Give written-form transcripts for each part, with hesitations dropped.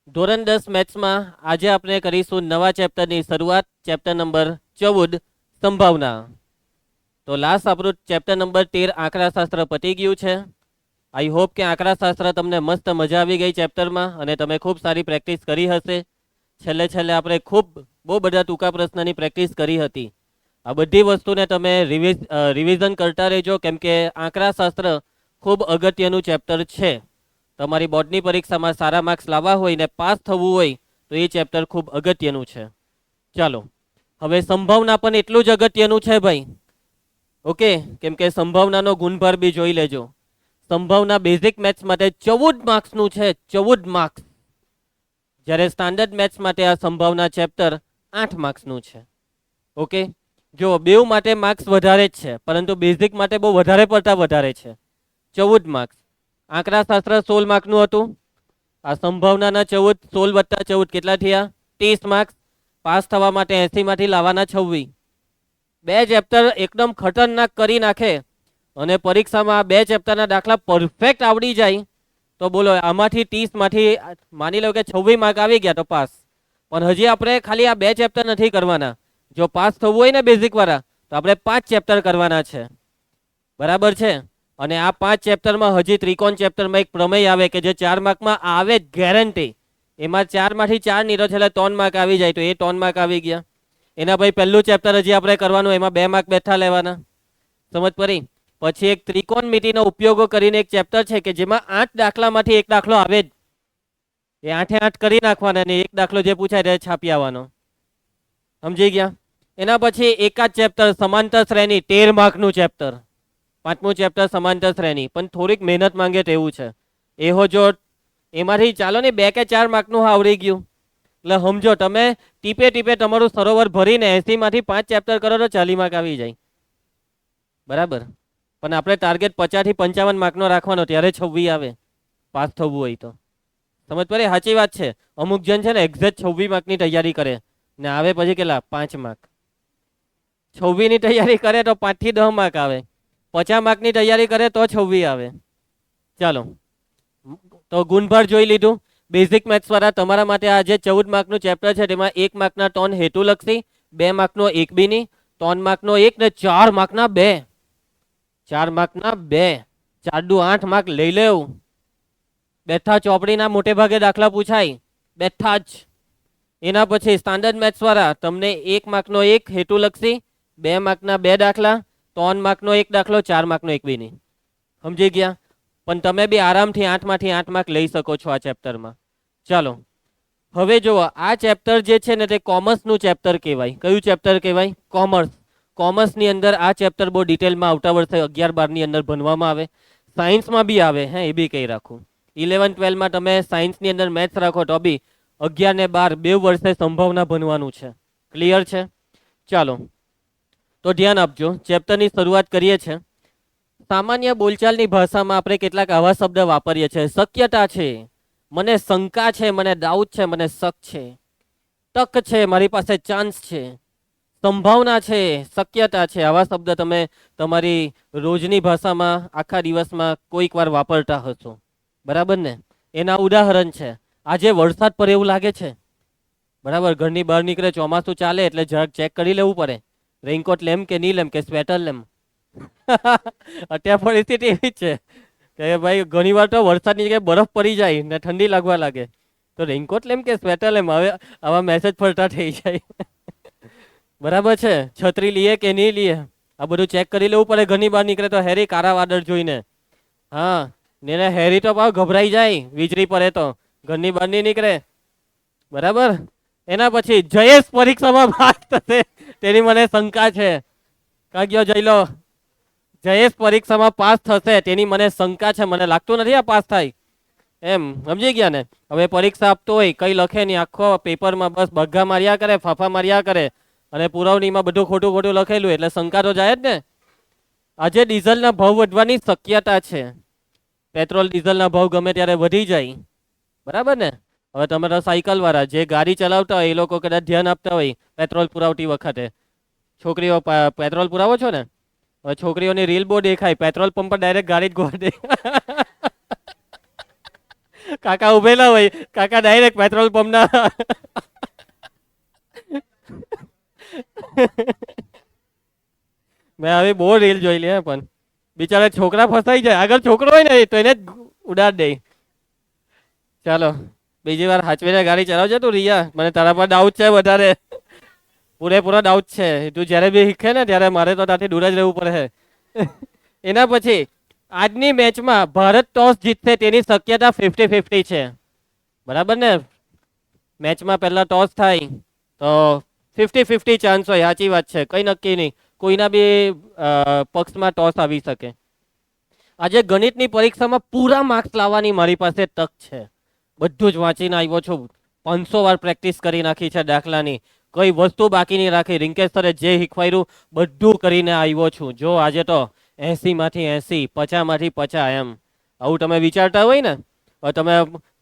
ધોરણ 10 મેથ્સમાં આજે આપણે કરીશું નવા ચેપ્ટરની શરૂઆત. ચેપ્ટર નંબર 14 સંભાવના. તો લાસ્ટ આપણું ચેપ્ટર નંબર 13 આંકડાશાસ્ત્ર પતી ગયું છે. આઈ હોપ કે આંકડાશાસ્ત્ર તમને મસ્ત મજા આવી ગઈ ચેપ્ટરમાં અને તમે ખૂબ સારી પ્રેક્ટિસ કરી હશે. છેલ્લે આપણે બહુ બધા ટૂંકા પ્રશ્નની પ્રેક્ટિસ કરી હતી. આ બધી વસ્તુને તમે રિવિઝન કરતા રહેજો, કેમ કે આંકડાશાસ્ત્ર ખૂબ અગત્યનું ચેપ્ટર છે. તમારી બોર્ડની પરીક્ષામાં સારા માર્ક્સ લાવવા હોય ને પાસ થવું હોય તો એ ચેપ્ટર ખૂબ અગત્યનું છે. ચાલો, હવે સંભાવના પણ એટલું જ અગત્યનું છે ભાઈ. ઓકે, કેમ કે સંભાવનાનો ગુણભાર બી જોઈ લેજો. સંભાવના બેઝિક મેથ્સ માટે 14 માર્ક્સનું છે, 14 માર્ક્સ. જ્યારે સ્ટાન્ડર્ડ મેથ્સ માટે આ સંભાવના ચેપ્ટર 8 માર્ક્સનું છે. ઓકે, જો બેઉ માટે માર્ક્સ વધારે જ છે, પરંતુ બેઝિક માટે બહુ વધારે છે. 14 માર્ક્સ. આંકડાશાસ્ત્ર 16 માર્કનું હતું. આ સંભાવનાના 16 વત્તા 14 કેટલા થયા? 30 માર્ક્સ. પાસ થવા માટે 80 માંથી લાવવાના 26. બે ચેપ્ટર એકદમ ખતરનાક કરી નાખે અને પરીક્ષામાં આ બે ચેપ્ટરના દાખલા પરફેક્ટ આવડી જાય તો બોલો, આમાંથી 30 માંથી માની લો કે 26 માર્ક આવી ગયા તો પાસ. પણ હજી આપણે ખાલી આ બે ચેપ્ટર નથી કરવાના. જો પાસ થવું હોય ને બેઝિક વાળા તો આપણે 5 ચેપ્ટર કરવાના છે. બરાબર છે? અને આ 5 ચેપ્ટરમાં હજી ત્રિકોણ ચેપ્ટરમાં એક પ્રમેય આવે કે જે 4 માર્કમાં આવે ગેરંટી. એમાં 4 માંથી 4 નીરો છે એટલે 3 માર્ક આવી જાય, તો એ 3 માર્ક આવી ગયા. એના ભાઈ પહેલું ચેપ્ટર હજી આપણે કરવાનું, એમાં 2 માર્ક બેઠા લેવાના. સમજ પડી? પછી એક ત્રિકોણમિતિનો ઉપયોગો કરીને એક ચેપ્ટર છે કે જેમાં 8 દાખલામાંથી એક દાખલો આવે જ. એ 8 કરી નાખવાના અને એક દાખલો જે પૂછાય તે છાપી આવવાનો. સમજી ગયા? એના પછી એકાદ ચેપ્ટર સમાંતર શ્રેણી, 13 માર્કનું ચેપ્ટર. 5મું ચેપ્ટર સમાંતર શ્રેણી, પણ થોડીક મહેનત માંગે તેવું છે. એહો જો એમાંથી ચાલો ને 2 કે 4 માર્કનું આવડી ગયું. એટલે સમજો તમે ટીપે ટીપે તમારું સરોવર ભરીને 80 માંથી 5 ચેપ્ટર કરો તો 40 માર્ક આવી જાય. બરાબર? પણ આપણે ટાર્ગેટ 50 થી 55 માર્કનો રાખવાનો, ત્યારે 26 આવે પાસ થવું હોય તો. સમજ પડે? સાચી વાત છે. અમુક જણ છે ને એક્ઝેક્ટ 26 માર્કની તૈયારી કરે ને આવે પછી કેટલા? 5 માર્ક. 26 ની તૈયારી કરે તો 5 થી 10 માર્ક આવે. 50 માર્કની તૈયારી કરે તો 26 આવે. ચાલો, તો ગુણભાર જોઈ લીધું. બેઝિક મેથ્સ વાળા તમારા માટે આ જે 14 માર્કનું ચેપ્ટર છે તેમાં 1 માર્કના 3 હેતુલક્ષી, 2 માર્કનો 1 બીની, 3 માર્કનો 1 ને 4 માર્કના 2. 4 માર્કના 2, 4 દુ 8 માર્ક લઈ લેવું. બેઠા ચોપડીના મોટે ભાગે દાખલા પૂછાય, બેઠા જ. એના પછી સ્ટાન્ડર્ડ મેથ્સ વાળા તમને 1 માર્કનો 1 હેતુલક્ષી, 2 માર્કના 2 દાખલા, 3 માર્કનો 1 દાખલો, 4 માર્કનો 1 બીની. સમજી ગયા? પણ તમે બી આરામથી 8 માંથી 8 માર્ક લઈ શકો છો આ ચેપ્ટરમાં. ચાલો, હવે જુઓ, આ ચેપ્ટર જે છે ને તે કોમર્સનું ચેપ્ટર કહેવાય. કયું ચેપ્ટર કહેવાય? કોમર્સ. કોમર્સની અંદર આ ચેપ્ટર બહુ ડિટેલમાં આવતા વર્ષે 11-12ની અંદર ભણવામાં આવે. સાયન્સમાં બી આવે, હે, એ બી કહી રાખું. 11-12માં તમે સાયન્સની અંદર મેથ્સ રાખો તો બી 11 ને 12 બે વર્ષે સંભાવના ભણવાનું છે. ક્લિયર છે? ચાલો, તો ધ્યાન આપજો. ચેપ્ટરની શરૂઆત કરીએ છીએ. સામાન્ય બોલચાલની ભાષામાં આપણે કેટલાક આવા શબ્દ વાપરીએ છીએ. શક્યતા છે, મને શંકા છે, મને ડાઉટ છે, મને શક છે. તક છે, મારી પાસે ચાન્સ છે. સંભાવના છે, શક્યતા છે. આવા શબ્દ તમે તમારી રોજની ભાષામાં આખા દિવસમાં કોઈક વાર વાપરતા હશો. બરાબર ને? એના ઉદાહરણ છે, આજે વરસાદ પડે એવું લાગે છે. બરાબર? ઘરની બહાર નીકળે, ચોમાસું ચાલે એટલે જરાક ચેક કરી લેવું પડે. રેઇનકોટ લેમ કે નહીં લેમ, કે સ્વેટર લેમ. અત્યારે પરિસ્થિતિ એવી જ છે કે ભાઈ ઘણી વાર તો વરસાદની જગ્યાએ બરફ પડી જાય ને ઠંડી લાગવા લાગે, તો રેઇનકોટ લેમ કે સ્વેટર લેમ, હવે આવા મેસેજ ફરતા થઈ જાય. બરાબર છે? છત્રી લઈએ કે નહીં લઈએ, આ બધું ચેક કરી લેવું પડે. ઘરની બહાર નીકળે તો હેરી કારા વાદળ જોઈને. હા, ને હેરી તો ભાવ ગભરાઈ જાય, વીજળી પડે તો ઘરની બહાર નહીં નીકળે. બરાબર? એના પછી જયેશ પરીક્ષામાં પાસ થશે તેની મને શંકા છે. કાગ્યો જઈ લો. જયેશ પરીક્ષામાં પાસ થશે તેની મને શંકા છે, મને લાગતું નથી આ પાસ થાય એમ. સમજી ગયા ને? હવે પરીક્ષા આપતો હોય, કઈ લખે નહીં, આખો પેપરમાં બસ બગ્ગા માર્યા કરે, ફાફા માર્યા કરે અને પુરવણીમાં બધું ખોટું ખોટું લખેલું, એટલે શંકા તો જાય જ ને. આજે ડીઝલના ભાવ વધવાની શક્યતા છે. પેટ્રોલ ડીઝલના ભાવ ગમે ત્યારે વધી જાય. બરાબર ને? હવે તમે તો સાયકલ વાળા જે ગાડી ચલાવતા હોય એ લોકો કદાચ ધ્યાન આપતા હોય પેટ્રોલ પુરાવતી વખતે. છોકરીઓ પેટ્રોલ પુરાવો છો ને? હવે છોકરીઓની રીલ બહુ દેખાય, પેટ્રોલ પંપ પર ડાયરેક્ટ ગાડી જ ગોળ દે. કાકા ઉભેલા હોય, કાકા ડાયરેક્ટ પેટ્રોલ પંપના મેં હવે બહુ રીલ જોઈ લે પણ બિચારા છોકરા ફસાઈ જાય, આગળ છોકરો હોય ને તો એને જ ઉડાડ દે. ચાલો બીજી વાર હાચવીને ગાડી ચલાવજે તું રિયા, મને તારા પર ડાઉટ છે વધારે, પૂરેપૂરો ડાઉટ છે. તું જ્યારે બી શીખે ને ત્યારે મારે તો ત્યાંથી દૂર જ રહેવું પડે. એના પછી આજની મેચમાં ભારત ટોસ જીતશે તેની શક્યતા 50-50 છે, બરાબર ને. મેચમાં પહેલા ટોસ થાય તો 50-50 ચાન્સ હોય, સાચી વાત છે, કંઈ નક્કી નહીં, કોઈના બી પક્ષમાં ટોસ આવી શકે. આજે ગણિતની પરીક્ષામાં પૂરા માર્ક્સ લાવવાની મારી પાસે તક છે. બધું જ વાંચીને આવ્યો છું, 500 વાર પ્રેક્ટિસ કરી નાખી છે દાખલાની, કઈ વસ્તુ બાકી નહીં રાખી. રિંકેશ સરે જે શીખવાડ્યું બધું કરીને આવ્યો છું. જો આજે તો 80માંથી 80, 50માંથી 50 એમ. આવું તમે વિચારતા હોય ને તમે,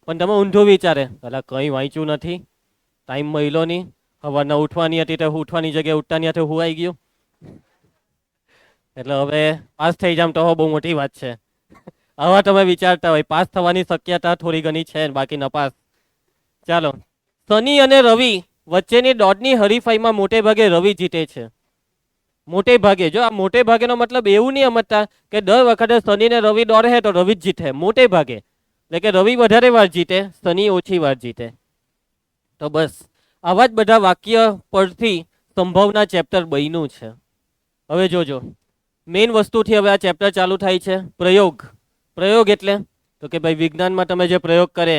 પણ તમે ઊંધું વિચારે, પેલા કંઈ વાંચ્યું નથી, ટાઈમ મળ્યો નહીં, સવારના ઉઠવાની હતી તો ઉઠવાની જગ્યાએ ઉઠતાની હતી હુવાઈ ગયું, એટલે હવે પાસ થઈ જામ તો બહુ મોટી વાત છે. આવા તમે વિચારતા હોય, પાસ થવાની શક્યતા થોડી ઘણી છે, બાકી નપાસ. ચાલો, શનિ અને રવિ વચ્ચેની દોડની હરીફાઈમાં મોટે ભાગે રવિ જીતે છે. મોટે ભાગે, જો આ મોટે ભાગેનો મતલબ એવું નહીં સમજતા કે દર વખતે શનિ ને રવિ દોડે તો રવિ જ જીતે. મોટે ભાગે એટલે કે રવિ વધારે વાર જીતે, શનિ ઓછી વાર જીતે. તો બસ આવા જ બધા વાક્ય પરથી સંભાવના ચેપ્ટર બન્યું છે. હવે જોજો, મેઇન વસ્તુથી હવે આ ચેપ્ટર ચાલુ થાય છે. પ્રયોગ. પ્રયોગ એટલે તો કે ભાઈ વિજ્ઞાનમાં તમે જે પ્રયોગ કરે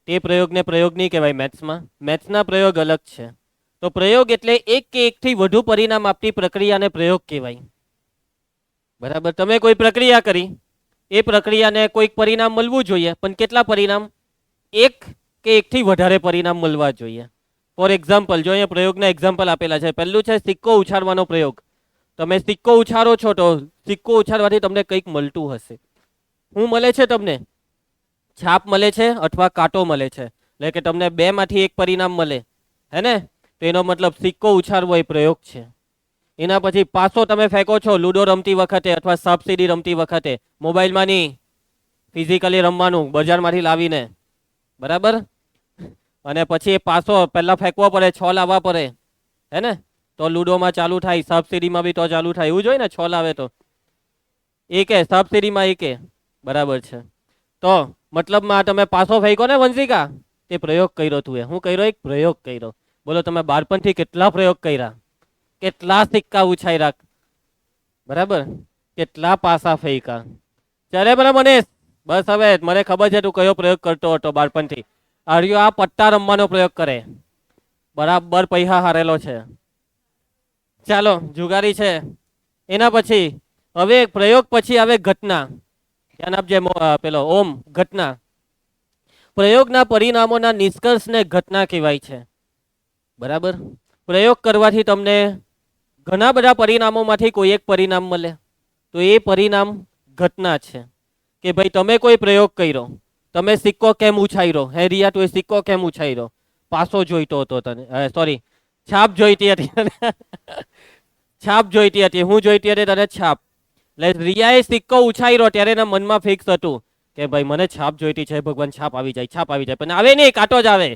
તે પ્રયોગને પ્રયોગ નહીં કહેવાય મેથ્સમાં. મેથ્સના પ્રયોગ અલગ છે. તો પ્રયોગ એટલે એક કે એકથી વધુ પરિણામ આપતી પ્રક્રિયાને પ્રયોગ કહેવાય. બરાબર, તમે કોઈ પ્રક્રિયા કરી, એ પ્રક્રિયાને કોઈક પરિણામ મળવું જોઈએ, પણ કેટલા પરિણામ? એક કે એકથી વધારે પરિણામ મળવા જોઈએ. ફોર એક્ઝામ્પલ, જો અહીંયા પ્રયોગના એક્ઝામ્પલ આપેલા છે. પહેલું છે સિક્કો ઉછાળવાનો પ્રયોગ. તમે સિક્કો ઉછાળો છો તો સિક્કો ઉછાળવાથી તમને કંઈક મળતું હશે. શું મળે છે તમને? છાપ મળે છે અથવા કાંટો મળે છે, એટલે કે તમને બેમાંથી એક પરિણામ મળે, હે ને. તો એનો મતલબ સિક્કો ઉછાળવો એ પ્રયોગ છે. એના પછી પાસો તમે ફેંકો છો લૂડો રમતી વખતે અથવા સાપસીડી રમતી વખતે, મોબાઈલમાં નહીં, ફિઝિકલી રમવાનું, બજારમાંથી લાવીને, બરાબર. અને પછી એ પાસો પહેલા ફેંકવો પડે, 6 લાવવા પડે, હે ને, તો લૂડોમાં ચાલુ થાય, સાપસીડીમાં બી તો ચાલુ થાય, એવું જોઈએ ને, 6 લાવે તો એકે, સાપસીડીમાં એકે, બરાબર છે. તો મતલબમાં તમે પાસો ફેંકો ને વંશિકા, તે પ્રયોગ કર્યો તું. હું કર્યો? એક પ્રયોગ કર્યો. બોલો તમે બાળપણથી કેટલા પ્રયોગ કર્યા, કેટલા સિક્કા ઉછાળ્યા, બરાબર, કેટલા પાસા ફેંકા. ચાલે બરાબર મનીષ, બસ હવે મને ખબર છે તું કયો પ્રયોગ કરતો હતો બાળપણથી. આર્યો આ પટ્ટા રમવાનો પ્રયોગ કરે, બરાબર પૈસા હારેલો છે. ચાલો, જુગારી છે. એના પછી હવે પ્રયોગ પછી આવે ઘટના. ધ્યાન આપજે પેલો ઓમ, ઘટના. પ્રયોગના પરિણામોના નિષ્કર્ષને ઘટના કહેવાય છે, બરાબર. પ્રયોગ કરવાથી તમને ઘણા બધા પરિણામોમાંથી કોઈ એક પરિણામ મળે, તો એ પરિણામ ઘટના છે. કે ભાઈ તમે કોઈ પ્રયોગ કર્યો, તમે સિક્કો કેમ ઉછાળ્યો, હે રિયા તું એ સિક્કો કેમ ઉછાળ્યો? પાસો જોઈતો હતો તને, સોરી છાપ જોઈતી હતી છાપ જોઈતી હતી. હું જોઈતી હતી તને? છાપ. એટલે રિયાએ સિક્કો ઉછાળ્યો ત્યારે એના મનમાં ફિક્સ હતું કે ભાઈ મને છાપ જોઈતી છે, ભગવાન છાપ આવી જાય, છાપ આવી જાય, પણ આવે નહીં, કાંટો જ આવે,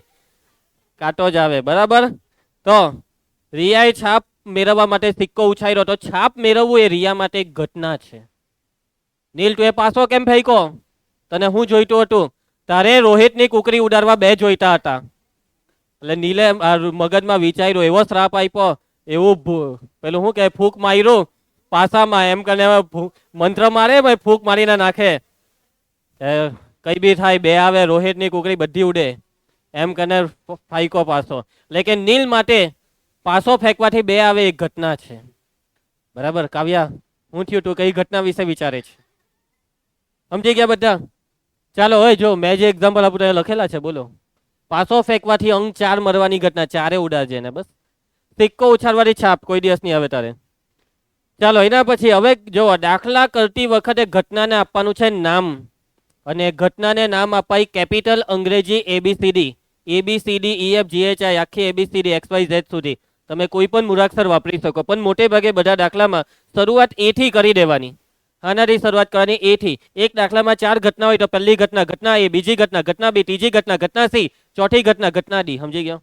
કાંટો જ આવે, બરાબર. તો રિયાએ છાપ મેળવવા માટે સિક્કો ઉછાળ્યો, તો છાપ મેળવવું એ રિયા માટે એક ઘટના છે. નીલ તું એ પાસો કેમ ફેંકો? તને હું જોઈતું હતું? તારે રોહિતની કુકરી ઉડાડવા 2 જોઈતા હતા. એટલે નીલે મગજમાં વિચાર્યું, એવો શ્રાપ આપ્યો, એવું પેલું શું કે ફૂંક માર્યું પાસામાં, એમ કરીને મંત્ર મારે ભાઈ, ફૂંક મારીને નાખે, કઈ બી થાય, 2 આવે, રોહિતની કુકરી બધી ઉડે, એમ કરીને ફાઈકો પાસો. એટલે કે નીલ માટે પાસો ફેંકવાથી 2 આવે એક ઘટના છે, બરાબર. કાવ્યા, હું થયું? તું કઈ ઘટના વિશે વિચારે છે? સમજી ગયા બધા? ચાલો હવે જો મેં જે એક્ઝામ્પલ આપણે લખેલા છે, બોલો. પાસો ફેંકવાથી અંક 4 મરવાની ઘટના, 4 ઉડાડજે ને બસ. સિક્કો ઉછાળવાથી છાપ કોઈ દિવસ નહીં આવે તારે. ચાલો, એના પછી હવે જો દાખલા કરતી વખતે ઘટનાને આપવાનું છે નામ, અને ઘટનાને નામ અપાય કેપિટલ અંગ્રેજી ABCD, ABCDEFGHI, આખી ABCD XYZ સુધી. તમે કોઈ પણ મૂળાક્ષર વાપરી શકો, પણ મોટે ભાગે બધા દાખલામાં શરૂઆત A થી કરી દેવાની. આનાથી શરૂઆત કરવાની એ થી. એક દાખલામાં 4 ઘટના હોય તો પહેલી ઘટના ઘટના એ, બીજી ઘટના ઘટના બી, ત્રીજી ઘટના ઘટના સી, ચોથી ઘટના ઘટના ડી. સમજી ગયો?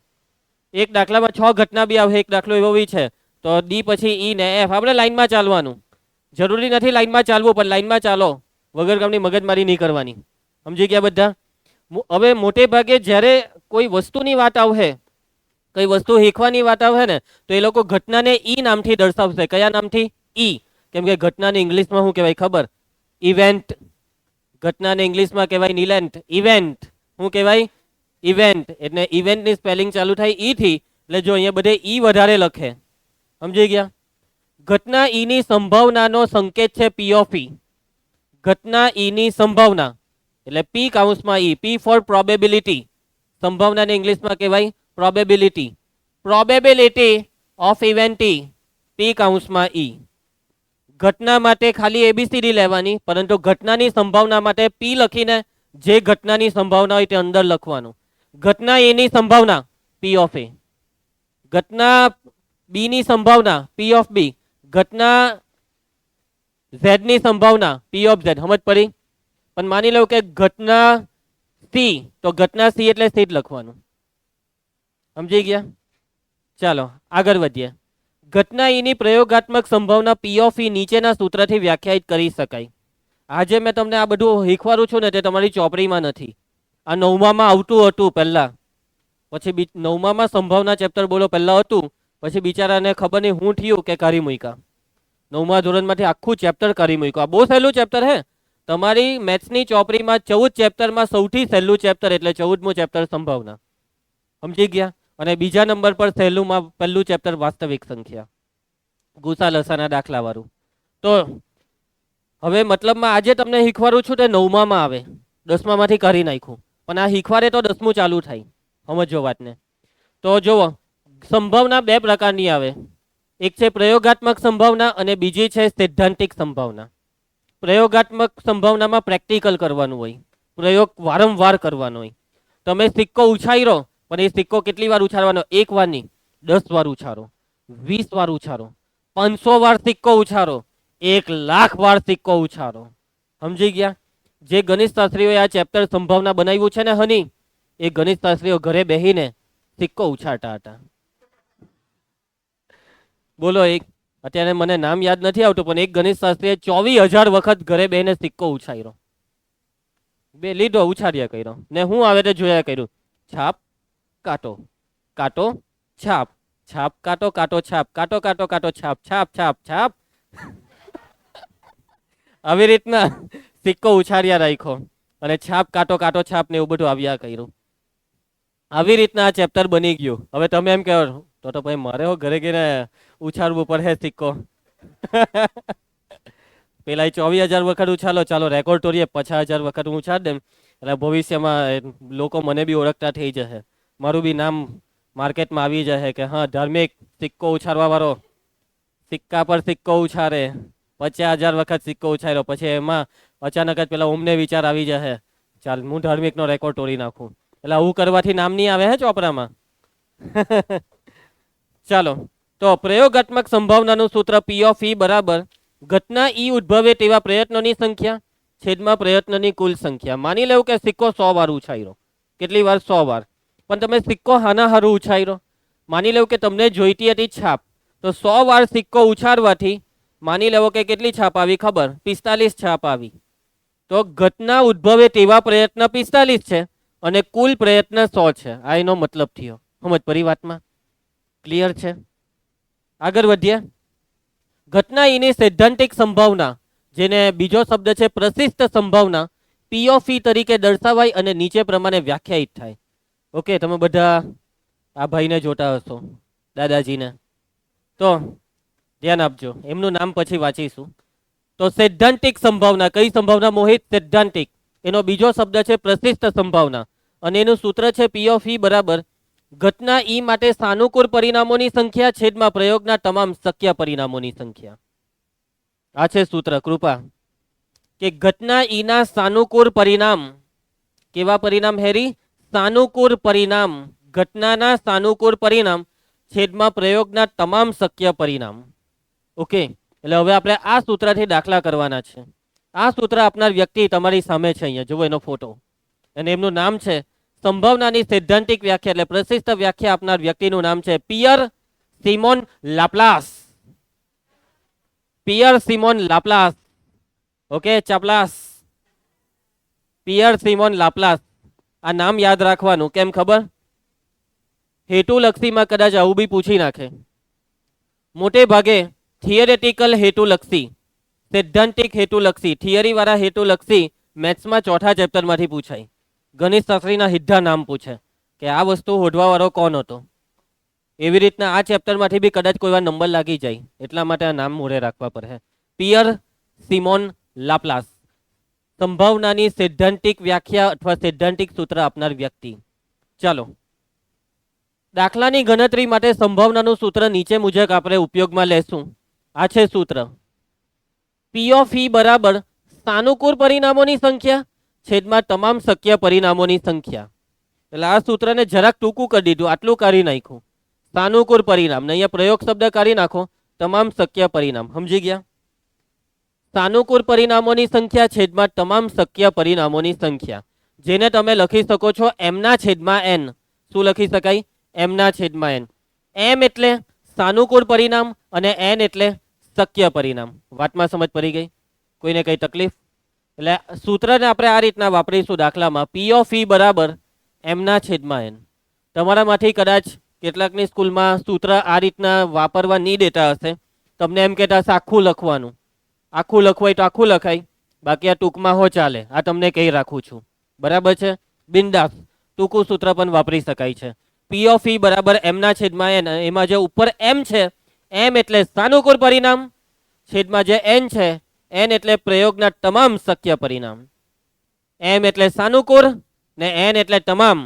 એક દાખલામાં 6 ઘટના બી આવે, એક દાખલો એવો બી છે તો ડી પછી ઈ ને એફ. આપણે લાઈનમાં ચાલવાનું, જરૂરી નથી લાઈનમાં ચાલવું, પણ લાઈનમાં ચાલો, વગર કામની મગજમારી નહીં કરવાની. સમજી ગયા બધા? હવે મોટે ભાગે જ્યારે કોઈ વસ્તુની વાત આવે, કઈ વસ્તુ શીખવાની વાત આવે ને, તો એ લોકો ઘટનાને ઈ નામથી દર્શાવશે. કયા નામથી? ઈ. કેમ કે ઘટનાને ઇંગ્લિશમાં શું કહેવાય ખબર? ઇવેન્ટ. ઘટનાને ઇંગ્લિશમાં કહેવાય ઇવેન્ટ. ઇવેન્ટ શું કહેવાય? ઇવેન્ટ. એટલે ઇવેન્ટની સ્પેલિંગ ચાલુ થાય ઈ થી. એટલે જો અહીંયા બધે ઈ વધારે લખે. સમજી ગયા? ઘટના ઈની સંભાવનાનો સંકેત છે પી ઓફ ઈ. ઘટના ઈની સંભાવના એટલે પી કાઉન્સમાં ઈ. P four probability. સંભાવનાને ઇંગ્લિશમાં કહેવાય પ્રોબેબિલિટી. પ્રોબેબિલિટી ઓફ ઇવેન્ટ ઈ. પી કાઉન્સમાં ઈ. ઘટના માટે ખાલી એબીસીડી લેવાની, પરંતુ ઘટનાની સંભાવના માટે પી લખીને જે ઘટનાની સંભાવના હોય તે અંદર લખવાનું. ઘટના એની સંભાવના પી ઓફ એ. ઘટના બી ની સંભાવના પી ઓફ બી. ઘટના ઝેડ ની સંભાવના પી ઓફ ઝેડ. સમજ પડી? પણ માની લો કે ઘટના સી, તો ઘટના સી એટલે સી જ લખવાનું. સમજી ગયા? ચાલો આગળ વધીએ. ઘટના ઈની પ્રયોગાત્મક સંભાવના પી ઓફ ઈ નીચેના સૂત્રથી વ્યાખ્યાયિત કરી શકાય. આજે મેં તમને આ બધું શીખવાડું છું ને, તે તમારી ચોપડીમાં નથી. આ 9માં આવતું હતું પહેલા, પછી 9માં સંભાવના ચેપ્ટર બોલો પહેલા હતું, પછી બિચારાને ખબર નહીં શું થયું કે કાઢી મૂક્યા. 9મા ધોરણમાંથી આખું ચેપ્ટર કાઢી મૂક્યું. આ બહુ સહેલું ચેપ્ટર હે. તમારી મેથ્સની ચોપડીમાં 14 ચેપ્ટરમાં સૌથી સહેલું ચેપ્ટર એટલે 14મું ચેપ્ટર સંભાવના. સમજી ગયા? અને બીજા નંબર પર સહેલુંમાં પહેલું ચેપ્ટર વાસ્તવિક સંખ્યા, ગુસા લસાના દાખલા વાળું. તો હવે મતલબમાં આજે તમને શીખવાડું છું તે 9માં આવે, 10માંથી કરી નાખ્યું, પણ આ શીખવાડે તો 10મું ચાલુ થાય. સમજો વાતને. તો જુઓ, સંભાવના બે પ્રકારની આવે. એક છે પ્રયોગાત્મક સંભાવના અને બીજી છે સૈદ્ધાંતિક સંભાવના. પ્રયોગાત્મક સંભાવનામાં પ્રેક્ટિકલ કરવાનું હોય, પ્રયોગ વારંવાર કરવાનો હોય. તમે સિક્કો ઉછાળ્યો, પણ એ સિક્કો કેટલી વાર ઉછાળવાનો? 1 વાર નહીં, 10 વાર ઉછાળો, 20 વાર ઉછાળો, 500 વાર સિક્કો ઉછાળો, 1,00,000 વાર સિક્કો ઉછાળો. સમજી ગયા? જે ગણિત શાસ્ત્રીઓએ આ ચેપ્ટર સંભાવના બનાવ્યું છે ને હની, એ ગણિત શાસ્ત્રીઓ ઘરે બેસીને સિક્કો ઉછાળતા હતા. બોલો, એક અત્યારે મને નામ યાદ નથી આવતું, પણ એક ગણિત શાસ્ત્રીએ 24,000 વખત ઘરે બેસીને સિક્કો ઉછાળ્યો. બે લીધો, ઉછાળ્યા કર્યો, ને હું આવે તે જોયા કર્યું. છાપ કાટો, કાટો છાપ, છાપ કાટો, કાટો છાપ, કાટો કાટો કાટો છાપ, છાપ છાપ છાપ. આવી રીતના સિક્કો ઉછાળ્યા રાખ્યો અને છાપ કાટો કાટો છાપ ને એવું બધું આવ્યા કર્યું. આવી રીતના આ ચેપ્ટર બની ગયું. હવે તમે એમ કહો તો ભાઈ મારે હો ઘરે ઘરે ઉછાળવું પડે સિક્કો. પેલા 24,000 વખત ઉછાલો, ચાલો રેકોર્ડ તોડીએ, 50,000 વખત હું ઉછાળ દેમ એટલે ભવિષ્યમાં લોકો મને બી ઓળખતા થઈ જશે, મારું બી નામ માર્કેટમાં આવી જશે કે હા ધાર્મિક સિક્કો ઉછાળવા વાળો, સિક્કા પર સિક્કો ઉછાળે, 50,000 વખત સિક્કો ઉછાળ્યો. પછી એમાં અચાનક જ પેલા ઓમને વિચાર આવી જશે, ચાલ હું ધાર્મિકનો રેકોર્ડ તોડી નાખું. એટલે આવું કરવાથી નામ નહીં આવે હે ચોપડામાં. ચાલો, તો પ્રયોગાત્મક સંભાવનાનું સૂત્ર પી ઓફ ઈ બરાબર ઘટના ઈ ઉદ્ભવે તેવા પ્રયત્નોની સંખ્યા છેદમાં પ્રયત્નની કુલ સંખ્યા. માની લેવું કે સિક્કો 100 વાર ઉછાળ્યો. કેટલી વાર? 100 વાર. પણ તમે સિક્કો હાના હારું ઉછાળ્યો? માની લેવું કે તમને જોઈતી હતી છાપ, તો 100 વાર સિક્કો ઉછાળવાથી માની લેવો કે કેટલી છાપ આવી ખબર? 45 છાપ આવી. તો ઘટના ઉદ્ભવે તેવા પ્રયત્ન 45 છે અને કુલ પ્રયત્ન 100 છે. આ એનો મતલબ થયો. સમજ પડી વાતમાં? ક્લિયર છે? આગળ વધીએ. ઘટના એની સૈદ્ધાંતિક સંભાવના, જેને બીજો શબ્દ છે પ્રશિષ્ટ સંભાવના, પી ઓફ ઈ તરીકે દર્શાવાય અને નીચે પ્રમાણે વ્યાખ્યાયિત થાય. ઓકે, તમે બધા આ ભાઈને જોતા હશો, દાદાજીને, તો ધ્યાન આપજો, એમનું નામ પછી વાંચીશું. તો સૈદ્ધાંતિક સંભાવના, કઈ સંભાવના મોહિત? સૈદ્ધાંતિક. એનો બીજો શબ્દ છે પ્રશિષ્ટ સંભાવના અને એનું સૂત્ર છે પી ઓફ ઈ બરાબર ઘટના ઈ માટે સાનુકૂળ પરિણામોની સંખ્યા છેદમાં પ્રયોગના તમામ શક્ય પરિણામોની સંખ્યા. આ છે સૂત્ર. કૃપા કે ઘટના ઈના સાનુકૂળ પરિણામ, કેવા પરિણામ હેરી? સાનુકૂળ પરિણામ, ઘટનાના સાનુકૂળ પરિણામ છેદમાં પ્રયોગના તમામ શક્ય પરિણામ. ઓકે, એટલે હવે આપણે આ સૂત્રથી દાખલા કરવાના છે. આ સૂત્ર આપનાર વ્યક્તિ તમારી સામે છે, અહીંયા જુઓ એનો ફોટો, અને એમનું નામ છે, સંભાવનાની સૈદ્ધાંતિક વ્યાખ્યા એટલે પ્રશિષ્ટ વ્યાખ્યા આપનાર વ્યક્તિનું નામ છે પિયર સિમોન લાપ્લાસ. પિયર સિમોન લાપ્લાસ. ઓકે, ચાપલાસ. પિયર સિમોન લાપ્લાસ. આ નામ યાદ રાખવાનું. કેમ ખબર? હેતુલક્ષીમાં કદાચ આવું બી પૂછી નાખે. મોટે ભાગે થિયરેટિકલ હેતુલક્ષી, સૈદ્ધાંતિક હેતુલક્ષી, થિયરી વાળા હેતુલક્ષી મેથ્સમાં ચોથા ચેપ્ટરમાંથી પૂછાય. ગણિત શાસ્ત્રીના સીધા નામ પૂછે કે આ વસ્તુ શોધવા વાળો કોણ હતો. એવી રીતના આ ચેપ્ટરમાંથી બી કદાચ કોઈ વાર નંબર લાગી જાય, એટલા માટે આ નામ મોઢે રાખવા પડે. પિયર સિમોન લાપ્લાસ, સંભાવનાની સૈદ્ધાંતિક વ્યાખ્યા અથવા સૈદ્ધાંતિક સૂત્ર આપનાર વ્યક્તિ. ચાલો, દાખલાની ગણતરી માટે સંભાવનાનું સૂત્ર નીચે મુજબ આપણે ઉપયોગમાં લેશું. આ છે સૂત્ર. પી ઓફ ઈ બરાબર સાનુકૂળ પરિણામોની સંખ્યા છેદમાં તમામ શક્ય પરિણામોની સંખ્યા. એટલે આ સૂત્રને જરાક ટૂંકું કરી દીધું, આટલું કાઢી નાખ્યું. સાનુકૂળ પરિણામ ને અહીંયા પ્રયોગ શબ્દ કાઢી નાખો, તમામ શક્ય પરિણામ. સમજી ગયા? સાનુકૂળ પરિણામોની સંખ્યા છેદમાં તમામ શક્ય પરિણામોની સંખ્યા, જેને તમે લખી શકો છો એમના છેદમાં એન. શું લખી શકાય? એમના છેદમાં એન. એમ એટલે સાનુકૂળ પરિણામ અને એન એટલે શક્ય પરિણામ. વાતમાં સમજ પડી ગઈ? કોઈને કઈ તકલીફ? એટલે સૂત્રને આપણે આ રીતના વાપરીશું દાખલામાં. પી ઓફ ઈ બરાબર એમના છેદમાં એન. તમારામાંથી કદાચ કેટલાકની સ્કૂલમાં સૂત્ર આ રીતના વાપરવા નહીં દેતા હશે. તમને એમ કહેતા હશે આખું લખવાનું. આખું લખવાય તો આખું લખાય, બાકી આ ટૂંકમાં હો ચાલે. આ તમને કહી રાખું છું, બરાબર છે? બિંદાસ ટૂંકું સૂત્ર પણ વાપરી શકાય છે. પી ઓફ ઈ બરાબર એમના છેદમાં એન. એમાં જે ઉપર એમ છે, એમ એટલે સાનુકૂળ પરિણામ, છેદમાં જે એન છે, એન એટલે પ્રયોગના તમામ શક્ય પરિણામ. એમ એટલે સાનુકૂળ ને એન એટલે તમામ.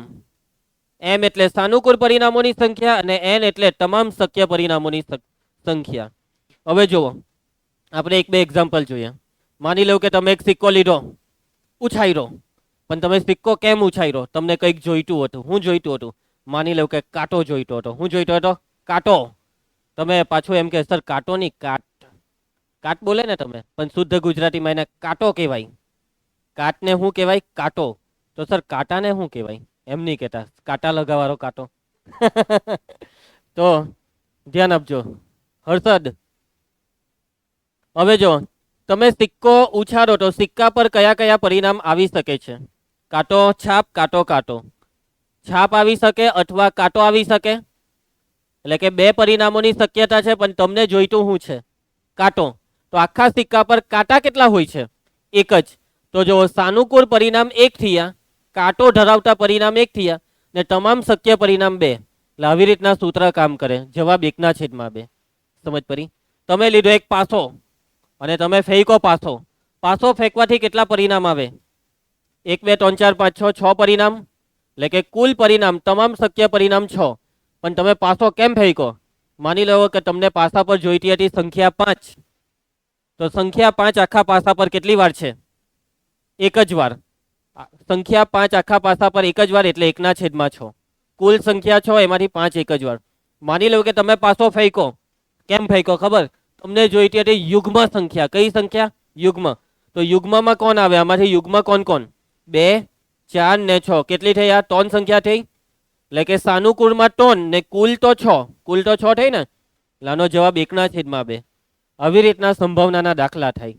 એમ એટલે સાનુકૂળ પરિણામોની સંખ્યા અને એન એટલે તમામ શક્ય પરિણામોની સંખ્યા. હવે જુઓ, આપણે એક બે એક્ઝામ્પલ જોઈએ. માની લો કે તમે એક સિક્કો લીધો, ઉછાયરો, પણ તમે સિક્કો કેમ ઉછાયરો? તમને કંઈક જોઈતું હતું. શું જોઈતું હતું? માની લો કે કાંટો જોઈતો હતો. શું જોઈતો હતો? કાંટો. તમે પાછું એમ કે સર કાંટો નહીં, કાટ. કાટ બોલે ને તમે, પણ શુદ્ધ ગુજરાતીમાં એને કાંટો કહેવાય. કાટને શું કહેવાય? કાંટો. તો સર કાંટાને શું કહેવાય? એમ નહીં કહેતા, કાંટા લગાવવાનો કાંટો. તો ધ્યાન આપજો હર્ષદ. હવે જો તમે સિક્કો ઉછાળો તો સિક્કા પર કયા કયા પરિણામ આવી શકે છે? કાંટો, છાપ, કાંટો, કાંટો. છાપ આવી શકે અથવા કાંટો આવી શકે. એટલે કે બે પરિણામોની શક્યતા છે, પણ તમને જોઈતું શું છે? કાંટો. તો આખા સિક્કા પર કાંટા કેટલા હોય છે? એક જ. તો જો સાનુકૂળ પરિણામ એક થયા, કાંટો ધરાવતા પરિણામ એક થયા, ને તમામ શક્ય પરિણામ બે. એટલે આવી રીતના સૂત્ર કામ કરે. જવાબ એકના છેદમાં બે. સમજ પડી? તમે લીધો એક પાસો અને તમે ફેંકો પાસો. પાસો ફેંકવાથી કેટલા પરિણામ આવે? 1 2 3 4 5 6 પરિણામ. એટલે કે કુલ પરિણામ તમામ શક્ય પરિણામ 6. પણ તમે પાસો કેમ ફેંકો? માની લો કે તમને પાસા પર જોઈતી હતી સંખ્યા 5. તો સંખ્યા 5 આખા પાસા પર કેટલી વાર છે? એક જ વાર. સંખ્યા 5 આખા પાસા પર એક જ વાર, એટલે એકના છેદમાં 6. કુલ સંખ્યા 6, એમાંથી 5 એક જ વાર. માની લો કે તમે પાસો ફેંકો. કેમ ફેંકો ખબર? તમને જોઈતી હતી યુગ્મ સંખ્યા. કઈ સંખ્યા? યુગ્મ. તો યુગ્મમાં કોણ આવે? આમાંથી યુગ્મ કોણ કોણ? 2 4 ને 6. કેટલી થઈ? આ 3 સંખ્યા થઈ. એટલે કે સાનુકૂળમાં 3 ને કુલ તો 6. કુલ તો 6 થઈ ને. એટલે આનો જવાબ એકના છેદમાં 2. આવી રીતના સંભાવનાના દાખલા થાય.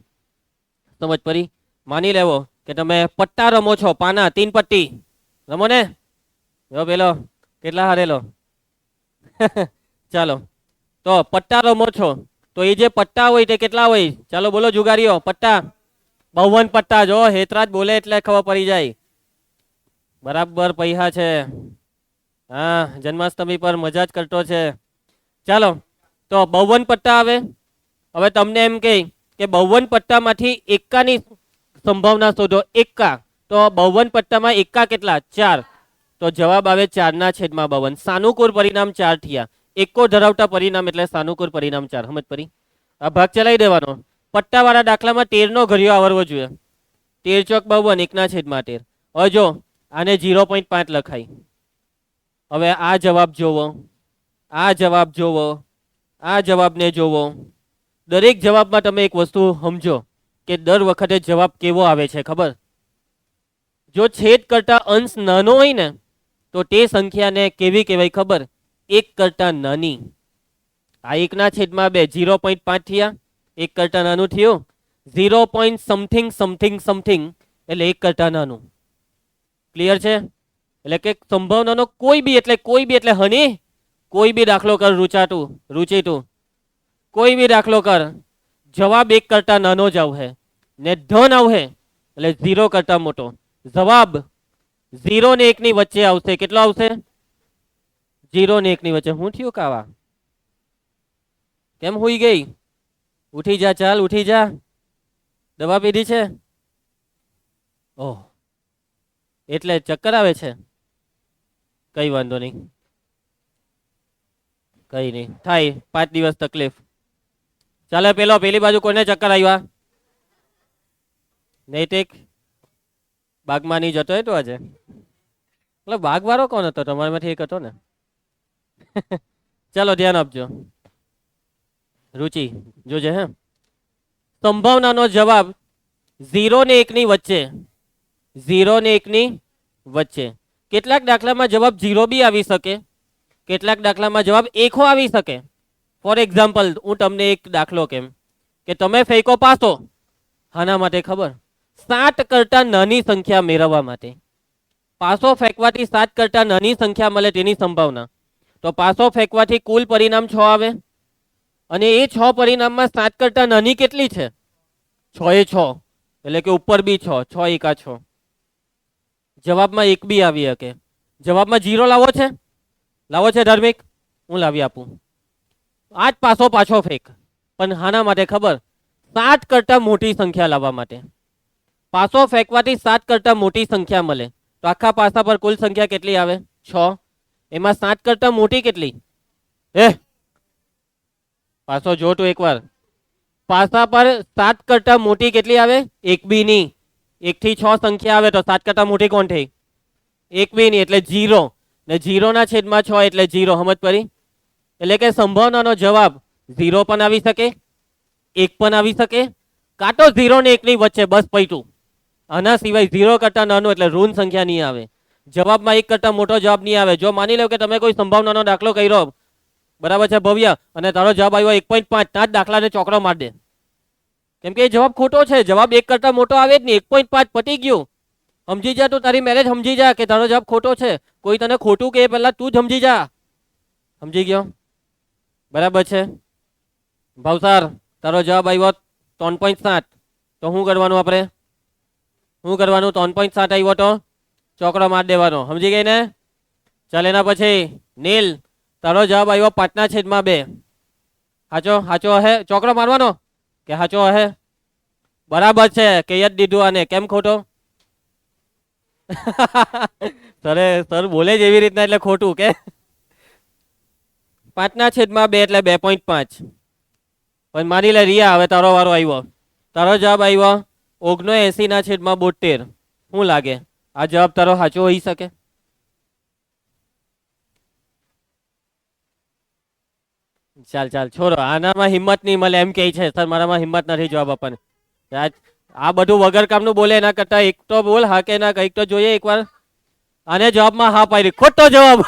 સમજ પડી? માની લેવો કે તમે પટ્ટા રમો છો, પાના 3 પટ્ટી રમો ને. જો પેલો કેટલા હારેલો. ચાલો, તો પટ્ટા રમો છો, તો એ જે પટ્ટા હોય તે કેટલા હોય? ચાલો બોલો જુગારીઓ. પટ્ટા 52 પટ્ટા. જો હેતરાજ બોલે એટલે ખબર પડી જાય. બરાબર પૈસા છે. હા, જન્માષ્ટમી પર મજા જ કરતો છે. ચાલો, તો 52 પટ્ટા આવે. હવે તમને એમ કહે કે 52 પટ્ટામાંથી એકાની સંભાવના શોધો. એકા. તો 52 પટ્ટામાં એકા કેટલા? 4. તો જવાબ આવે 4 ના છેદમાં 52. સાનુકૂળ પરિણામ 4 થયા. એકો ધરાવતા પરિણામ એટલે સાનુકૂળ પરિણામ 4. સમજ પડી? આ ભાગ ચલાવી દેવાનો. પટ્ટાવાળા દાખલામાં 13 નો ઘડિયો આવડવો જોઈએ. 13 ચોક 52, 1 ના છેદમાં 13. હવે જો આને 0.5 લખાય. હવે આ જવાબ જોવો, આ જવાબ જોવો, આ જવાબને જોવો. દરેક જવાબમાં તમે એક વસ્તુ સમજો કે દર વખતે જવાબ કેવો આવે છે ખબર? જો છેદ કરતા અંશ નાનો હોય ને તો તે સંખ્યાને કેવી કહેવાય ખબર? એક કરતા નાની. આ એકના છેદમાં 2 0.5 થયા, એક કરતા નાનું થયું. 0. સમથિંગ સમથિંગ સમથિંગ એટલે એક કરતા નાનું. ક્લિયર છે? એટલે કે સંભાવનાનો કોઈ બી એટલે હની કોઈ બી દાખલો કર રૂચિતું કોઈ બી દાખલો કર, જવાબ એક કરતા નાનો જ આવશે ને ધન આવશે એટલે 0 કરતા મોટો. જવાબ 0 ને 1 ની વચ્ચે આવશે. કેટલો આવશે? 0 ને 1 ની વચ્ચે. હું થયું કાવા? કેમ હુઈ ગઈ? ઉઠી જા, ચાલ ઉઠી જા. દવા પીધી છે? ઓહ, એટલે ચક્કર આવે છે? કઈ વાંધો નહીં, કઈ નહીં થાય, 5 દિવસ તકલીફ. ચાલે પેલી બાજુ કોઈને ચક્કર આવ્યા? નૈતિક બાગમાં નહીં જતો તો આજે? એટલે બાગ વાળો કોણ હતો? તમારામાંથી એક હતો ને? ચાલો ધ્યાન આપજો. રુચિ જોજે. હે, સંભાવનાનો જવાબ 0 ને 1 ની વચ્ચે. 0 ને 1 ની વચ્ચે. કેટલાક દાખલામાં જવાબ 0 બી આવી શકે, કેટલાક દાખલામાં જવાબ 1 આવી શકે. ફોર એક્ઝામ્પલ હું તમને એક દાખલો કેમ કે તમે ફેંકો પાસો. આના માટે ખબર? 7 કરતા નાની સંખ્યા મેળવવા માટે. પાસો ફેંકવાથી 7 કરતા નાની સંખ્યા મળે તેની સંભાવના. તો પાસો ફેંકવાથી કુલ પરિણામ 6 આવે અને એ 6 પરિણામમાં 7 કરતા નાની કેટલી છે? 6 એ 6 એટલે કે ઉપર બી 6, 6 એકા 6. જવાબમાં 1 બી આવી શકે. જવાબમાં 0 લાવો છે? લાવો છે ધાર્મિક? હું લાવી આપું. આ જ પાછો ફેંક. પણ હાના માટે ખબર? 7 કરતા મોટી સંખ્યા લાવવા માટે. પાસો ફેંકવાથી 7 કરતા મોટી સંખ્યા મળે તો આખા પાસા પર કુલ સંખ્યા કેટલી આવે? 6. એમાં 7 કરતા મોટી કેટલી? પાસો જો તું એકવાર. પાસા પર 7 કરતા મોટી કેટલી આવે? 1 બી નહીં. 1 થી 6 સંખ્યા આવે તો 7 કરતા મોટી કોણ થઈ? 1 બી નહીં એટલે 0 ને 0 ના છેદમાં 6 એટલે 0. સમજ પડી? એટલે કે સંભાવનાનો જવાબ 0 પણ આવી શકે, 1 પણ આવી શકે, કાં તો 0 ને 1 ની વચ્ચે. બસ પૈતું. આના સિવાય 0 કરતા નાનો એટલે ઋણ સંખ્યા નહીં આવે. જવાબમાં 1 કરતા મોટો જવાબ નહીં આવે. જો માની લો કે તમે કોઈ સંભાવનાનો દાખલો કર્યો, બરાબર છે ભવ્ય, અને તારો જવાબ આવ્યો 1.5, ત્યાં જ દાખલાને ચોકડો માર દે. કેમ કે એ જવાબ ખોટો છે. જવાબ 1 કરતા મોટો આવે જ નહીં. 1.5 પતી ગયું. સમજી જા તું, તારી મેરેજ સમજી જા કે તારો જવાબ ખોટો છે. કોઈ તને ખોટું કે પહેલા તું જ સમજી જા. સમજી ગયો? બરાબર છે ભાવસાર, તારો જવાબ આવ્યો 3.7. તો શું કરવાનું આપણે? શું કરવાનું? 3.7 આવ્યો તો ચોકડો માર દેવાનો. સમજી ગઈ ને? ચાલ એના પછી નીલ, તારો જવાબ આવ્યો 5/2. હાચો હે? ચોકડો મારવાનો કે હાચો હે? બરાબર છે, કે જ દીધું આને. કેમ ખોટો? સર બોલે જ એવી રીતના એટલે ખોટું કે? 5/2 એટલે 2.5. પણ માની લે રિયા, હવે તારો વારો આવ્યો. તારો જવાબ આવ્યો 79/72. શું લાગે આ જવાબ તારો સાચો હોઈ શકે? ચાલ છોડો, આનામાં હિંમત નહીં મળે એમ કે છે સર. મારામાં હિંમત નથી જવાબ આપવાની. આ બધું વગર કામનું બોલે એના કરતા એક તો બોલ હા કે ના, કંઈક તો જોઈએ એકવાર. આને જવાબમાં હા પાડી. ખોટો જવાબ.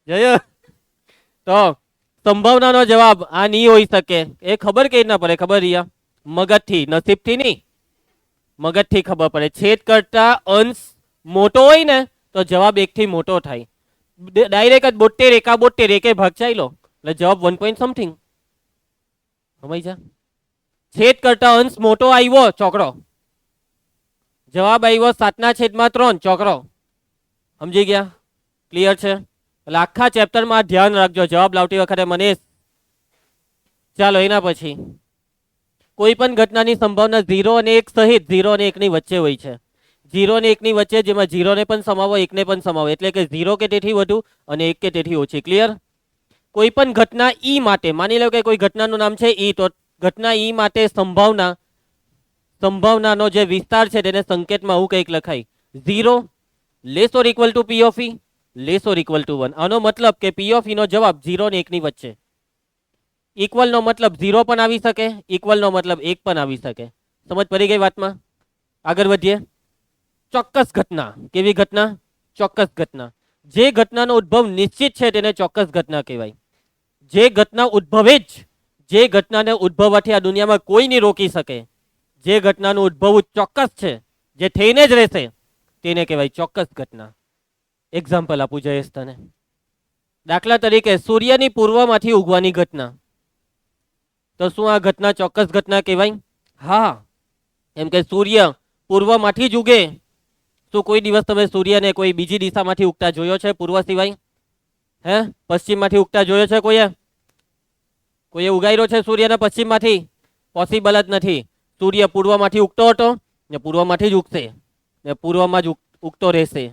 જોયો? તો સંભાવનાનો જવાબ આ નહીં હોઈ શકે. એ ખબર કે ના પડે? ખબર રિયા? મગજથી, નસીબથી નહીં, મગજથી ખબર પડે. છેદ કરતા અંશ મોટો હોય ને તો જવાબ 1 થી મોટો થાય. ડાયરેક્ટ જ 72 એકા 72 એકે ભાગ ચાલ્યો એટલે જવાબ 1 સમથિંગ. સમજ જા? છેદ કરતા અંશ મોટો આવ્યો ચોકડો. જવાબ આવ્યો 7/3 ચોકડો. સમજી ગયા? ક્લિયર છે? એટલે આખા ચેપ્ટરમાં ધ્યાન રાખજો જવાબ લાવતી વખતે મનીષ. ચાલો એના પછી કોઈ પણ ઘટનાની સંભાવના 0 અને 1 સહિત 0 અને 1 ની વચ્ચે હોય છે. 0 અને 1 ની વચ્ચે, જેમાં 0 ને પણ સમાવો, 1 ને પણ સમાવો. એટલે કે 0 કે તેથી વધુ અને 1 કે તેથી ઓછી. ક્લિયર? કોઈ પણ ઘટના ઈ માટે, માની લો કે કોઈ ઘટનાનું નામ છે ઈ, તો ઘટના ઈ માટે સંભાવનાનો જે વિસ્તાર છે તેને સંકેતમાં આવું કંઈક લખાય. 0 less or equal to P of E, less or equal to 1. આનો મતલબ કે પી ઓફ નો જવાબ 0 ને 1 ની વચ્ચે. ઇક્વલ નો મતલબ 0 પણ આવી શકે, ઇક્વલ નો મતલબ 1 પણ આવી શકે. સમજ પડી ગઈ વાતમાં? આગળ વધીએ. ચોક્કસ ઘટના. કેવી ઘટના? ચોક્કસ ઘટના. જે ઘટનાનો ઉદ્ભવ નિશ્ચિત છે તેને ચોક્કસ ઘટના કહેવાય. જે ઘટના ઉદ્ભવે જ, જે ઘટનાને ઉદ્ભવવાથી આ દુનિયામાં કોઈ નહીં રોકી શકે, જે ઘટનાનું ઉદ્ભવ ચોક્કસ છે, જે થઈને જ રહેશે, તેને કહેવાય ચોક્કસ ઘટના. એક્ઝામ્પલ આપું જયેશ તને. દાખલા તરીકે સૂર્યની પૂર્વમાંથી ઉગવાની ઘટના. તો શું આ ઘટના ચોક્કસ ઘટના કહેવાય? હા. એમ કે સૂર્ય પૂર્વમાંથી જ ઉગે. શું કોઈ દિવસ તમે સૂર્યને કોઈ બીજી દિશામાંથી ઉગતા જોયો છે પૂર્વ સિવાય? હે? પશ્ચિમમાંથી ઉગતા જોયો છે કોઈએ? કોઈએ ઉગાડ્યો છે સૂર્યને પશ્ચિમમાંથી? પોસિબલ જ નથી. સૂર્ય પૂર્વમાંથી ઉગતો હતો ને પૂર્વમાંથી જ ઉગશે ને પૂર્વમાં જ ઉગતો રહેશે.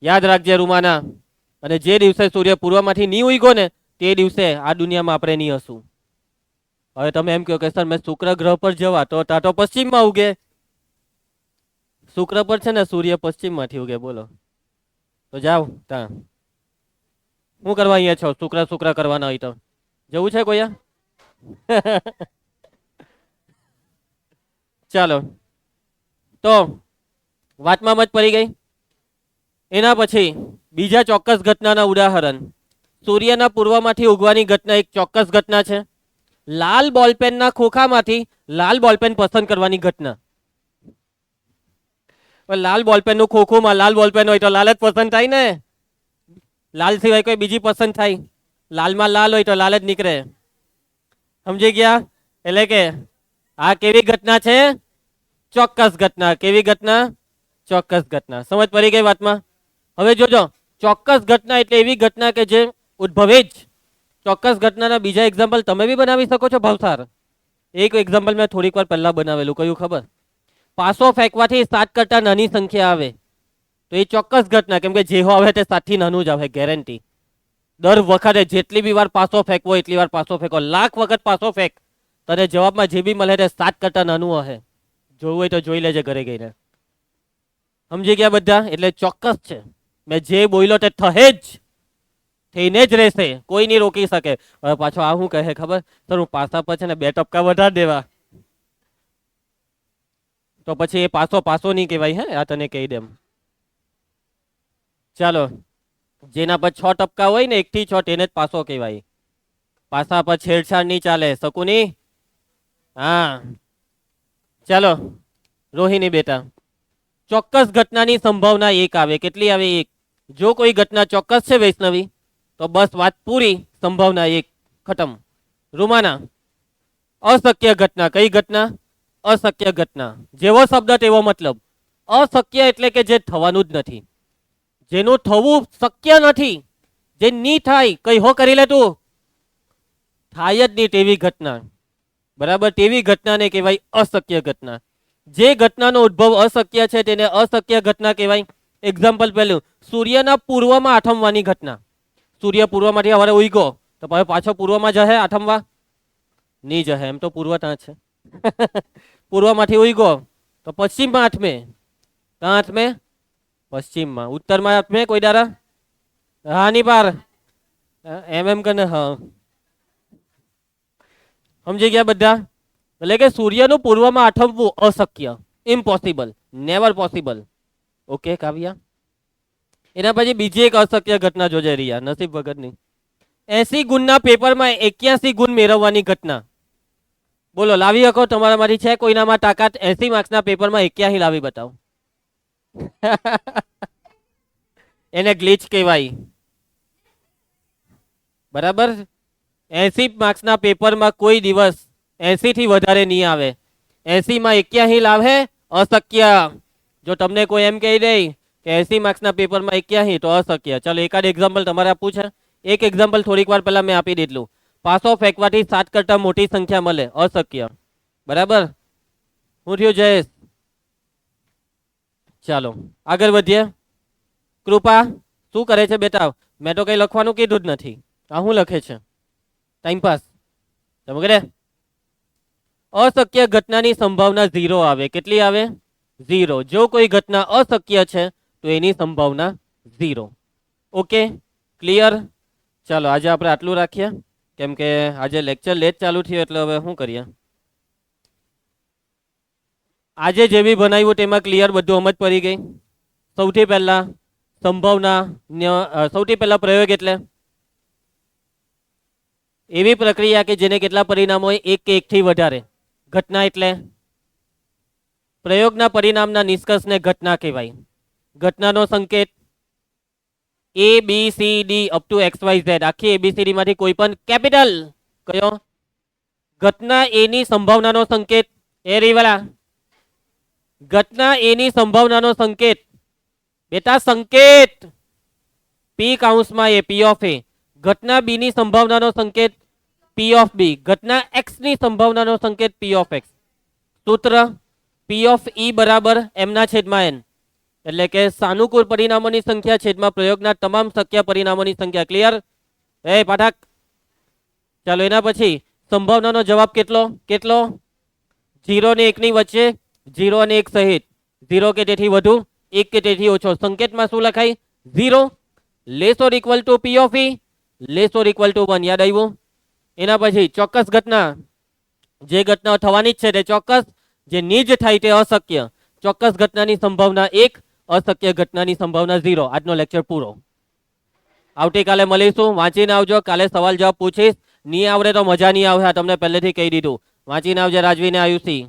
યાદ રાખજે રૂમાના. અને જે દિવસે સૂર્ય પૂર્વમાંથી નહીં ઉગ્યો ને તે દિવસે આ દુનિયામાં આપણે નહીં હશું. હવે તમે એમ કહો કે સર મેં શુક્ર ગ્રહ પર જવા, તો તા તો પશ્ચિમમાં ઉગે. શુક્ર પર છે ને સૂર્ય પશ્ચિમમાંથી ઉગે. બોલો તો જાઓ ત્યાં. શું કરવા અહીંયા છો? શુક્ર શુક્ર કરવાના હોય તો જવું છે કોઈ? ચાલો તો વાતમાં મત પડી ગઈ. એના પછી બીજા ચોક્કસ ઘટનાના ઉદાહરણ. સૂર્યના પૂર્વમાંથી ઉગવાની ઘટના એક ચોક્કસ ઘટના છે. લાલ બોલપેનના ખોખામાંથી લાલ બોલપેન પસંદ કરવાની ઘટના. લાલ બોલપેનનું ખોખુંમાં લાલ બોલપેન હોય તો લાલ જ પસંદ થાય ને. લાલ સિવાય કોઈ બીજી પસંદ થાય? લાલમાં લાલ હોય તો લાલ જ નીકળે. સમજી ગયા? એટલે કે આ કેવી ઘટના છે? ચોક્કસ ઘટના. કેવી ઘટના? ચોક્કસ ઘટના. સમજ પડી ગઈ વાતમાં? હવે જોજો, ચોક્કસ ઘટના એટલે એવી ઘટના કે જે ઉદ્ભવે જ. ચોક્કસ ઘટનાના બીજા એક્ઝામ્પલ તમે બી બનાવી શકો છો ભાવસાર. એક એક્ઝામ્પલ મેં થોડીક વાર પહેલા બનાવેલું. કયું ખબર? પાસો ફેંકવાથી 7 કરતા નાની સંખ્યા આવે તો એ ચોક્કસ ઘટના. કેમ કે જે આવે તે 7 થી નાનું જ આવે, ગેરંટી. દર વખતે જેટલી બી વાર પાસો ફેંકવો એટલી વાર પાસો ફેંકો. લાખ વખત પાસો ફેંક, તને જવાબમાં જે બી મળે તે 7 કરતા નાનું હશે. જોવું હોય તો જોઈ લેજે ઘરે ગઈને. સમજી ગયા બધા? એટલે ચોક્કસ છે. મેં જે બોલ્યો તે થહે જ, થઈને જ રહેશે. કોઈ નહીં રોકી શકે. હવે પાછો આ શું કહે ખબર? સર હું પાસા પર છે ને 2 ટપકા વધારી દેવા, તો પછી એ પાસો પાસો નહીં કહેવાય. હે, આ તને કહી દેમ. ચાલો, જેના પર 6 ટપકા હોય ને 1 થી 6 તેને જ પાસો કહેવાય. પાસા પર છેડછાડ નહીં ચાલે. શકુની? હા. ચાલો રોહિણી બેટા, ચોક્કસ ઘટનાની સંભાવના 1 આવે. કેટલી આવે? 1. જો કોઈ ઘટના ચોક્કસ છે વૈષ્ણવી તો બસ વાત પૂરી. સંભાવના 1 ખતમ. રૂમાના, અશક્ય ઘટના. કઈ ઘટના? અશક્ય ઘટના. જેવો શબ્દ તેવો મતલબ. અશક્ય એટલે કે જે થવાનું જ નથી, જેનું થવું શક્ય નથી, જે નહીં થાય. કઈ હો કરી લે તું, થાય જ નહીં તેવી ઘટના. બરાબર? તેવી ઘટનાને કહેવાય અશક્ય ઘટના. જે ઘટનાનો ઉદ્ભવ અશક્ય છે તેને અશક્ય ઘટના કહેવાય. એક્ઝામ્પલ પહેલું, સૂર્યના પૂર્વમાં આથમવાની ઘટના. સૂર્ય પૂર્વમાંથી હવે ઉગ્યો તો હવે પાછો પૂર્વમાં જશે આથમવા? નહીં જશે. એમ તો પૂર્વ ત્યાં છે. પૂર્વમાંથી ઉગ્યો તો પશ્ચિમમાં આથમે. ક્યાં આથમે? પશ્ચિમમાં. ઉત્તરમાં આથમે કોઈ દારા? હા ની પાર. એમ કને. હા, સમજી ગયા બધા? એટલે કે સૂર્યનું પૂર્વમાં આથમવું અશક્ય, ઇમ્પોસિબલ, નેવર પોસિબલ. ઓકે કાવ્યા? એના પછી બીજી એક અશક્ય ઘટના જોજે રિયા, નસીબ વગરની. 80 ગુણના પેપરમાં 81 ગુણ મેળવવાની ઘટના. બોલો, લાવી શકો? તમારામાંથી છે કોઈનામાં તાકાત 80 માર્ક્સના પેપરમાં 81 લાવી બતાવો? એને ગ્લિચ કહેવાય. બરાબર? 80 માર્ક્સના પેપરમાં કોઈ દિવસ 80 થી વધારે નહીં આવે. 80 માં 81 લાવે? અશક્ય. જો તમને કોઈ એમ કહી દે કે 80 માર્ક્સના પેપરમાં 81 તો અશક્ય. ચાલો એકાદ એક્ઝામ્પલ તમારે આપવું છે. એક એક્ઝામ્પલ થોડીક વાર પહેલા મેં આપી દીધું. પાસો ફેંકવાથી 7 કરતા મોટી સંખ્યા મળે. અશક્ય. બરાબર? શું થયું જયેશ? ચાલો આગળ વધીએ. કૃપા શું કરે છે બેટા? મેં તો કઈ લખવાનું કીધું જ નથી. આ શું લખે છે? ટાઈમપાસ. સમજે? અશક્ય ઘટનાની સંભાવના 0 આવે. કેટલી આવે? 0. જો કોઈ ઘટના અશક્ય છે તો એની સંભાવના 0. Okay clear. ચાલો આજે આપણે આટલું રાખીએ, કેમ કે આજે લેક્ચર લેટ ચાલુ થયું એટલે હવે શું કરીએ. આજે જે બી બનાવ્યું તેમાં ક્લિયર બધું સમજ પડી ગઈ. સૌથી પહેલા સંભાવના, સૌથી પહેલા પ્રયોગ એટલે એવી પ્રક્રિયા કે જેને કેટલા પરિણામો હોય, એક કે એકથી વધારે. ઘટના એટલે પ્રયોગના પરિણામના નિષ્કર્ષને ઘટના કહેવાય. ઘટનાનો સંકેત A B C D up to X Y Z, આખી એબીસીડી માંથી કોઈ પણ કેપિટલ કયો. ઘટના એની સંભાવનાનો સંકેત એ રીવાલા, ઘટના એની સંભાવનાનો સંકેત બેટા સંકેત પી કાઉન્સમાં એ પી ઓફ એ. ઘટના બી ની સંભાવનાનો સંકેત પી ઓફ બી. ઘટના એક્સ ની સંભાવનાનો સંકેત પી ઓફ એક્સ. સૂત્ર પી ઓફ ઈ બરાબર એમના છેદમાં એન, એટલે કે સાનુકૂળ પરિણામોની સંખ્યા છેદમાં પ્રયોગના તમામ શક્ય પરિણામોની સંખ્યા. ક્લિયર એ પાઠક? ચાલો એના પછી સંભાવનાનો જવાબ કેટલો કેટલો? 0 ને 1 ની વચ્ચે, 0 અને 1 સહિત, 0 કે તેથી વધુ, 1 કે તેથી ઓછો. સંકેતમાં શું લખાય? 0 less or equal to P of E less or equal to 1. યાદ આવ્યું? એના પછી ચોક્કસ ઘટના, જે ઘટના થવાની જ છે તે ચોક્કસ, જે નિજ થાય તે અશક્ય. ચોક્કસ ઘટનાની સંભાવના 1, અશક્ય ઘટનાની સંભાવના 0. આજનો લેક્ચર પૂરો. આવતીકાલે મળીશું. વાંચીને આવજો. કાલે સવાલ જવાબ પૂછીશ. નહીં આવડે તો મજા નહીં આવે, તમને પહેલેથી કહી દીધું. વાંચીને આવજે રાજવીને આયુષી.